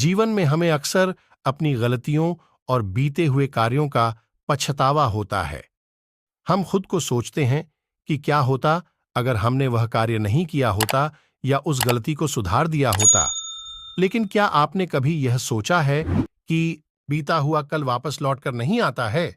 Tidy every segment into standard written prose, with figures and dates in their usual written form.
जीवन में हमें अक्सर अपनी गलतियों और बीते हुए कार्यों का पछतावा होता है। हम खुद को सोचते हैं कि क्या होता अगर हमने वह कार्य नहीं किया होता या उस गलती को सुधार दिया होता। लेकिन क्या आपने कभी यह सोचा है कि बीता हुआ कल वापस लौटकर नहीं आता है?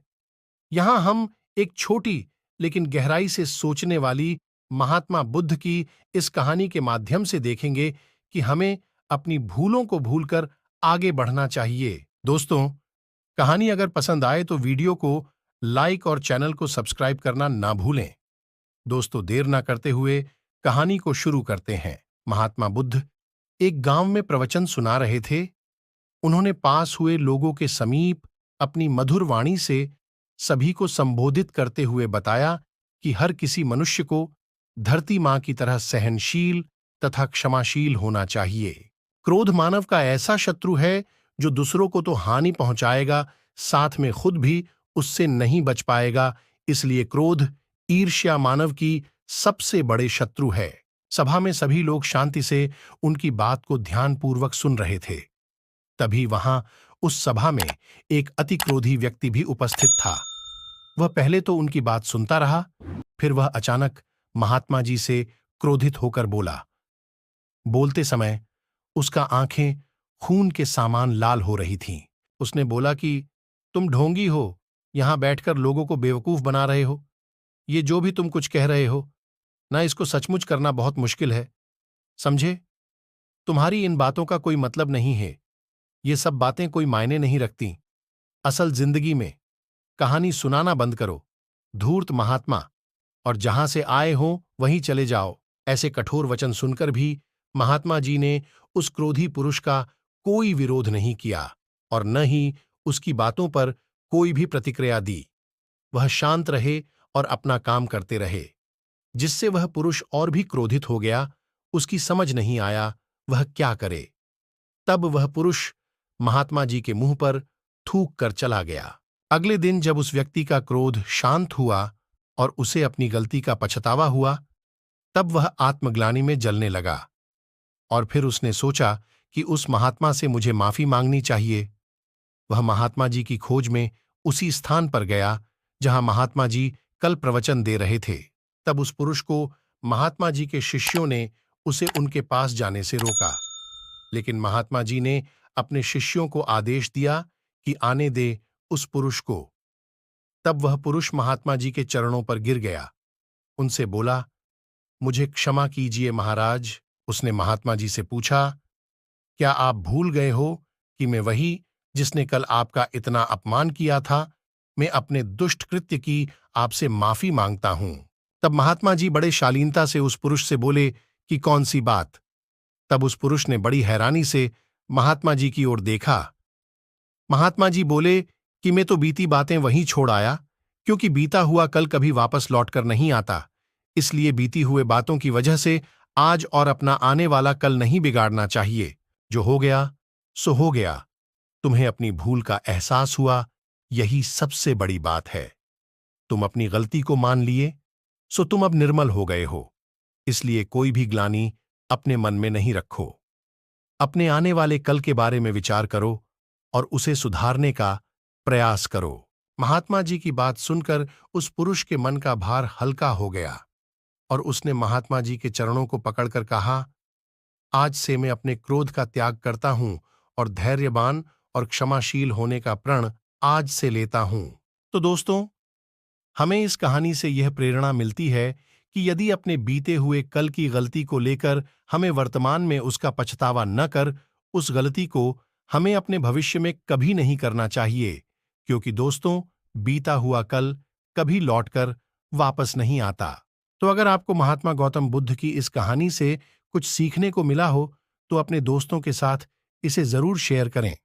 यहां हम एक छोटी लेकिन गहराई से सोचने वाली महात्मा बुद्ध की इस कहानी के माध्यम से देखेंगे कि हमें अपनी भूलों को भूलकर आगे बढ़ना चाहिए। दोस्तों, कहानी अगर पसंद आए तो वीडियो को लाइक और चैनल को सब्सक्राइब करना ना भूलें। दोस्तों, देर ना करते हुए कहानी को शुरू करते हैं। महात्मा बुद्ध एक गांव में प्रवचन सुना रहे थे। उन्होंने पास हुए लोगों के समीप अपनी मधुर वाणी से सभी को संबोधित करते हुए बताया कि हर किसी मनुष्य को धरती मां की तरह सहनशील तथा क्षमाशील होना चाहिए। क्रोध मानव का ऐसा शत्रु है जो दूसरों को तो हानि पहुंचाएगा, साथ में खुद भी उससे नहीं बच पाएगा। इसलिए क्रोध, ईर्ष्या मानव की सबसे बड़े शत्रु है। सभा में सभी लोग शांति से उनकी बात को ध्यानपूर्वक सुन रहे थे। तभी वहां उस सभा में एक अति क्रोधी व्यक्ति भी उपस्थित था। वह पहले तो उनकी बात सुनता रहा, फिर वह अचानक महात्मा जी से क्रोधित होकर बोला। बोलते समय उसका आंखें खून के समान लाल हो रही थीं। उसने बोला कि तुम ढोंगी हो, यहां बैठकर लोगों को बेवकूफ बना रहे हो। ये जो भी तुम कुछ कह रहे हो ना, इसको सचमुच करना बहुत मुश्किल है। समझे? तुम्हारी इन बातों का कोई मतलब नहीं है। ये सब बातें कोई मायने नहीं रखती। असल जिंदगी में कहानी सुनाना बंद करो, धूर्त महात्मा, और जहां से आए हो वहीं चले जाओ। ऐसे कठोर वचन सुनकर भी महात्मा जी ने उस क्रोधी पुरुष का कोई विरोध नहीं किया और न ही उसकी बातों पर कोई भी प्रतिक्रिया दी। वह शांत रहे और अपना काम करते रहे, जिससे वह पुरुष और भी क्रोधित हो गया। उसकी समझ नहीं आया वह क्या करे। तब वह पुरुष महात्मा जी के मुंह पर थूक कर चला गया। अगले दिन जब उस व्यक्ति का क्रोध शांत हुआ और उसे अपनी गलती का पछतावा हुआ, तब वह आत्मग्लानि में जलने लगा और फिर उसने सोचा कि उस महात्मा से मुझे माफी मांगनी चाहिए। वह महात्मा जी की खोज में उसी स्थान पर गया जहां महात्मा जी कल प्रवचन दे रहे थे। तब उस पुरुष को महात्मा जी के शिष्यों ने उसे उनके पास जाने से रोका, लेकिन महात्मा जी ने अपने शिष्यों को आदेश दिया कि आने दे उस पुरुष को। तब वह पुरुष महात्मा जी के चरणों पर गिर गया। उनसे बोला, मुझे क्षमा कीजिए महाराज। उसने महात्मा जी से पूछा, क्या आप भूल गए हो कि मैं वही जिसने कल आपका इतना अपमान किया था? मैं अपने दुष्ट कृत्य की आपसे माफी मांगता हूं। तब महात्मा जी बड़े शालीनता से उस पुरुष से बोले कि कौन सी बात? तब उस पुरुष ने बड़ी हैरानी से महात्मा जी की ओर देखा। महात्मा जी बोले कि मैं तो बीती बातें वहीं छोड़ आया, क्योंकि बीता हुआ कल कभी वापस लौटकर नहीं आता। इसलिए बीती हुए बातों की वजह से आज और अपना आने वाला कल नहीं बिगाड़ना चाहिए। जो हो गया सो हो गया। तुम्हें अपनी भूल का एहसास हुआ, यही सबसे बड़ी बात है। तुम अपनी गलती को मान लिए, सो तुम अब निर्मल हो गए हो। इसलिए कोई भी ग्लानि अपने मन में नहीं रखो। अपने आने वाले कल के बारे में विचार करो और उसे सुधारने का प्रयास करो। महात्मा जी की बात सुनकर उस पुरुष के मन का भार हल्का हो गया और उसने महात्मा जी के चरणों को पकड़कर कहा, आज से मैं अपने क्रोध का त्याग करता हूं और धैर्यवान और क्षमाशील होने का प्रण आज से लेता हूं। तो दोस्तों, हमें इस कहानी से यह प्रेरणा मिलती है कि यदि अपने बीते हुए कल की गलती को लेकर हमें वर्तमान में उसका पछतावा न कर, उस गलती को हमें अपने भविष्य में कभी नहीं करना चाहिए, क्योंकि दोस्तों, बीता हुआ कल कभी लौटकर वापस नहीं आता। तो अगर आपको महात्मा गौतम बुद्ध की इस कहानी से कुछ सीखने को मिला हो, तो अपने दोस्तों के साथ इसे जरूर शेयर करें।